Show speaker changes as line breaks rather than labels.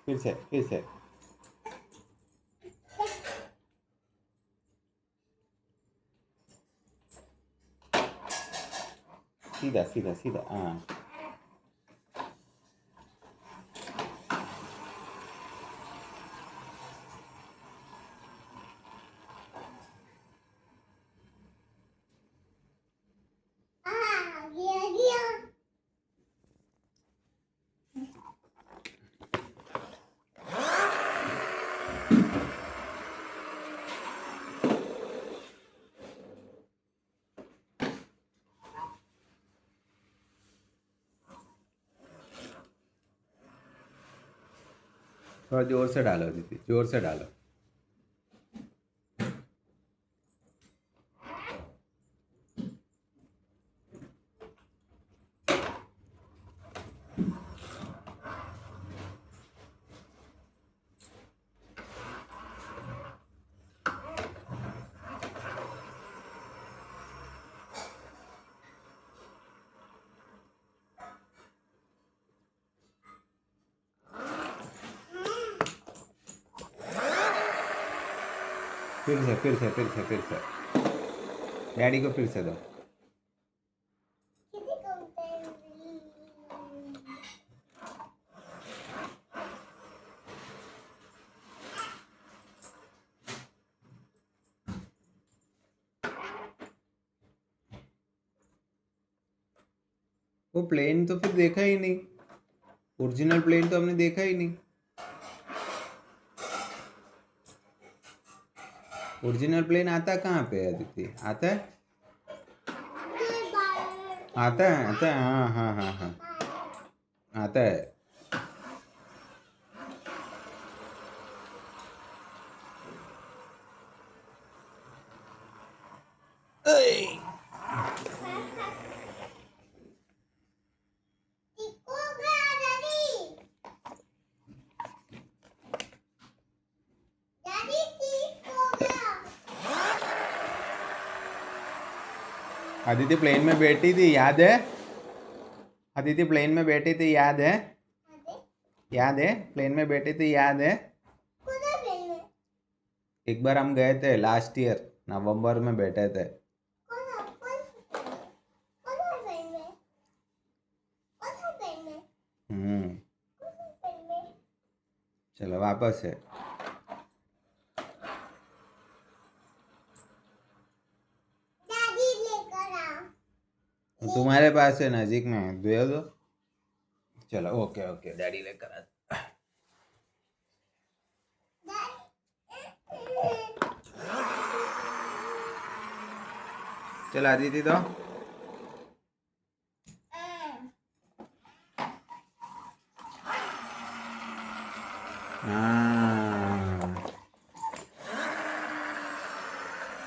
फिर से सीधा सीधा सीधा, हाँ। थोड़ा जोर से डालो दीदी, जोर से डालो। फिर से डैडी को फिर से दो। वो प्लेन तो फिर देखा ही नहीं, ओरिजिनल प्लेन तो हमने देखा ही नहीं। ओरिजिनल प्लेन आता कहाँ पे है अदिति? आता है, आता है, हाँ हाँ हाँ हाँ, आता है। अदिति प्लेन में बैठी थी, याद है? अदिति प्लेन में बैठी थी, याद है? याद है प्लेन में बैठी थी, याद है? एक बार हम गए थे लास्ट ईयर नवंबर में, बैठे थे। चलो वापस है। तुम्हारे पास है, नजीक में है, दे दो। चलो ओके ओके, डैडी लेकर आ। चलो आदिति दो। हाँ